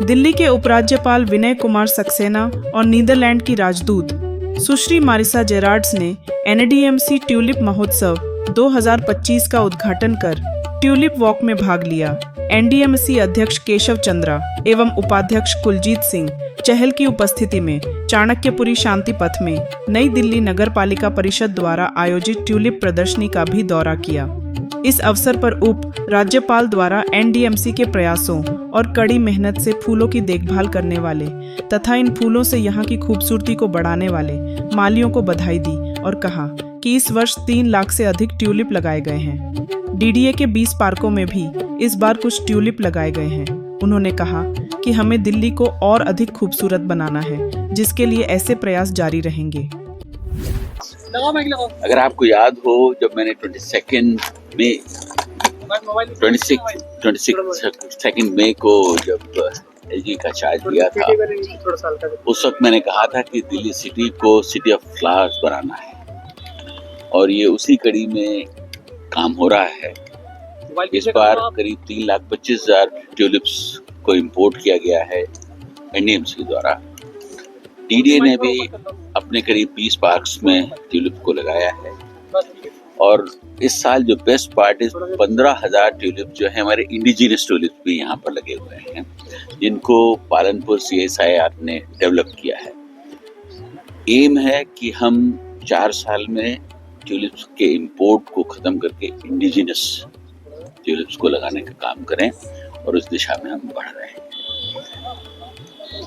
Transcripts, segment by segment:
दिल्ली के उपराज्यपाल विनय कुमार सक्सेना और नीदरलैंड की राजदूत सुश्री मारिसा जेरार्ड्स ने एनडीएमसी ट्यूलिप महोत्सव 2025 का उद्घाटन कर ट्यूलिप वॉक में भाग लिया। एनडीएमसी अध्यक्ष केशव चंद्रा एवं उपाध्यक्ष कुलजीत सिंह चहल की उपस्थिति में चाणक्यपुरी शांति पथ में नई दिल्ली नगर पालिका परिषद द्वारा आयोजित ट्यूलिप प्रदर्शनी का भी दौरा किया। इस अवसर पर उप राज्यपाल द्वारा एनडीएमसी के प्रयासों और कड़ी मेहनत से फूलों की देखभाल करने वाले तथा इन फूलों से यहाँ की खूबसूरती को बढ़ाने वाले मालियों को बधाई दी और कहा कि इस वर्ष 3 लाख से अधिक ट्यूलिप लगाए गए हैं। डीडीए के 20 पार्कों में भी इस बार कुछ ट्यूलिप लगाए गए हैं। उन्होंने कहा कि हमें दिल्ली को और अधिक खूबसूरत बनाना है, जिसके लिए ऐसे प्रयास जारी रहेंगे। अगर आपको याद हो, जब मैंने 22 मई को जब एलजी का चार्ज लिया था, उस वक्त मैंने कहा था कि दिल्ली सिटी को सिटी ऑफ फ्लावर्स बनाना है और ये उसी कड़ी में काम हो रहा है। इस बार करीब 3,25,000 ट्यूलिप्स को इंपोर्ट किया गया है एनडीएमसी द्वारा। डीडीए ने भी अपने करीब 20 पार्क्स में ट्यूलिप को लगाया है और इस साल जो बेस्ट पार्ट है 15,000 ट्यूलिप जो है हमारे इंडिजिनस ट्यूलिप भी यहाँ पर लगे हुए हैं, जिनको पालनपुर CSIR ने डेवलप किया है। एम है कि हम 4 साल में ट्यूलिप्स के इंपोर्ट को खत्म करके इंडिजिनस ट्यूलिप्स को लगाने का काम करें और उस दिशा में हम बढ़ रहे हैं।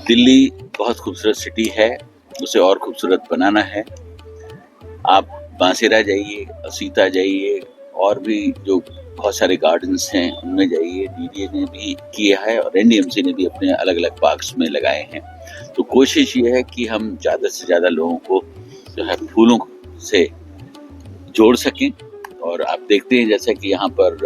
दिल्ली बहुत खूबसूरत सिटी है, उसे और खूबसूरत बनाना है। आप बांसेरा जाइए, सीता जाइए और भी जो बहुत सारे गार्डन्स हैं उनमें जाइए। डीडीए ने भी किया है और एनडीएमसी ने भी अपने अलग अलग पार्क्स में लगाए हैं। तो कोशिश ये है कि हम ज़्यादा से ज़्यादा लोगों को जो है फूलों से जोड़ सकें। और आप देखते हैं जैसा कि यहाँ पर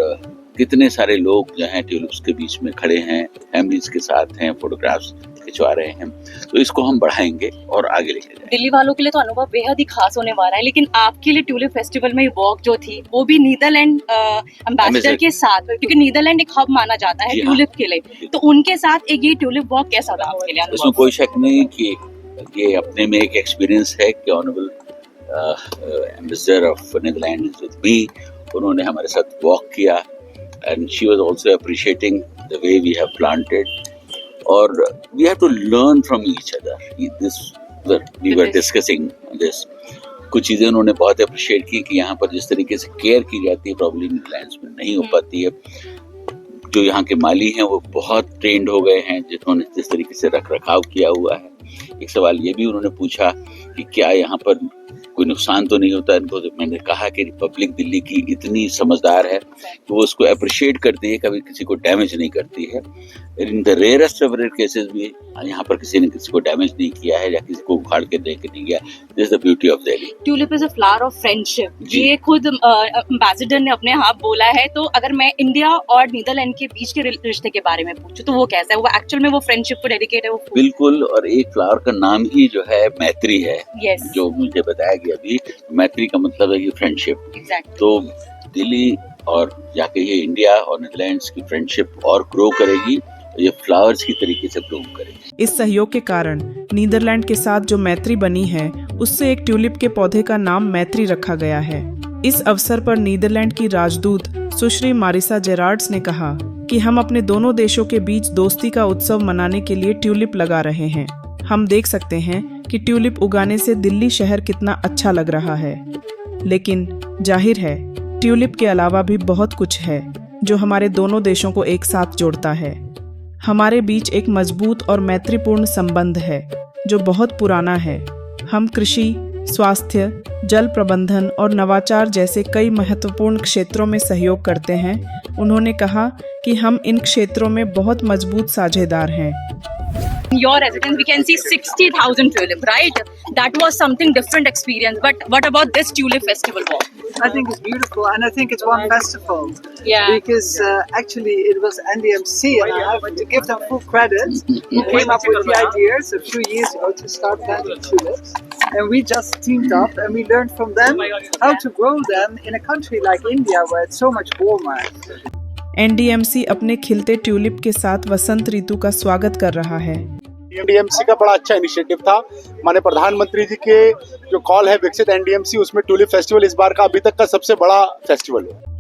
कितने सारे लोग जो हैं ट्यूलिप्स के बीच में खड़े हैं, फैमिलीज के साथ हैं, फोटोग्राफ्स खिंचवा रहे हैं। तो इसको हम बढ़ाएंगे और आगे लेके जाएंगे। दिल्ली वालों के लिए तो अनुभव बेहद ही खास होने वाला है, लेकिन आपके लिए ट्यूलिप फेस्टिवल में वॉक जो थी वो भी नीदरलैंड एम्बेसडर के साथ, क्योंकि नीदरलैंड एक हब माना जाता है ट्यूलिप के लिए, तो उनके साथ एक ये ट्यूलिप वॉक कैसा था आपके लिए? इसमें कोई शक नहीं कि ये अपने में एक एक्सपीरियंस है कि honourable ambassador of Netherlands with me, उन्होंने हमारे साथ वॉक किया and she was also appreciating the way we have planted, or we have to learn from each other. We were discussing this. कुछ चीज़ें उन्होंने बहुत अप्रिशिएट की कि यहाँ पर जिस तरीके से केयर की जाती है प्रॉब्लम नीदरलैंड्स में नहीं हो पाती है। जो यहाँ के माली हैं वो बहुत ट्रेंड हो गए हैं, जिन्होंने जिस तरीके से रख रखाव किया हुआ है। एक सवाल ये भी उन्होंने पूछा कि क्या यहाँ पर कोई नुकसान तो नहीं होता इनको। तो मैंने कहा कि पब्लिक दिल्ली की इतनी समझदार है कि वो उसको अप्रिशिएट करती है, कभी किसी को डैमेज नहीं करती है। In the rarest of rare cases भी यहाँ पर किसी ने किसी को डैमेज नहीं किया है या किसी को उखाड़ के लेके नहीं गया। This is the beauty of Delhi. Tulip is a flower of friendship, ये खुद एम्बेसडर ने अपने आप बोला है। तो अगर मैं इंडिया और नीदरलैंड के बीच के रिश्ते के बारे में पूछूं तो वो कैसा है? वो एक्चुअल में वो फ्रेंडशिप को डेडिकेट है? वो बिल्कुल, और एक फ्लावर का नाम ही जो है मैत्री है। yes. जो मुझे बताया गया अभी, मैत्री का मतलब है कि फ्रेंडशिप। exactly. तो दिल्ली और जाके ये इंडिया और नीदरलैंड्स की फ्रेंडशिप और ग्रो करेगी, ये फ्लावर्स की तरीके से ब्लूम करेगी। इस सहयोग के कारण नीदरलैंड के साथ जो मैत्री बनी है, उससे एक ट्यूलिप के पौधे का नाम मैत्री रखा गया है। इस अवसर पर नीदरलैंड की राजदूत सुश्री मारिसा जेरार्ड्स ने कहा कि हम अपने दोनों देशों के बीच दोस्ती का उत्सव मनाने के लिए ट्यूलिप लगा रहे हैं। हम देख सकते हैं कि ट्यूलिप उगाने से दिल्ली शहर कितना अच्छा लग रहा है, लेकिन जाहिर है ट्यूलिप के अलावा भी बहुत कुछ है जो हमारे दोनों देशों को एक साथ जोड़ता है। हमारे बीच एक मजबूत और मैत्रीपूर्ण संबंध है जो बहुत पुराना है। हम कृषि, स्वास्थ्य, जल प्रबंधन और नवाचार जैसे कई महत्वपूर्ण क्षेत्रों में सहयोग करते हैं। उन्होंने कहा कि हम इन क्षेत्रों में बहुत मजबूत साझेदार हैं। Your residence, we can see 60,000 tulip, right? That was something different experience. But what about this tulip festival walk? I think it's beautiful, and I think it's one festival. Yeah. Because actually, it was NDMC, and I have to give them full credit. Who came up with the ideas a few years ago to start planting tulips, and we just teamed up and we learned from them how to grow them in a country like India, where it's so much warmer. NDMC अपने खिलते tulip के साथ वसंत ऋतु का स्वागत कर रहा है। NDMC का बड़ा अच्छा इनिशिएटिव था। माननीय प्रधानमंत्री जी के जो कॉल है विकसित एनडीएमसी, उसमें ट्यूलिप फेस्टिवल इस बार का अभी तक का सबसे बड़ा फेस्टिवल है।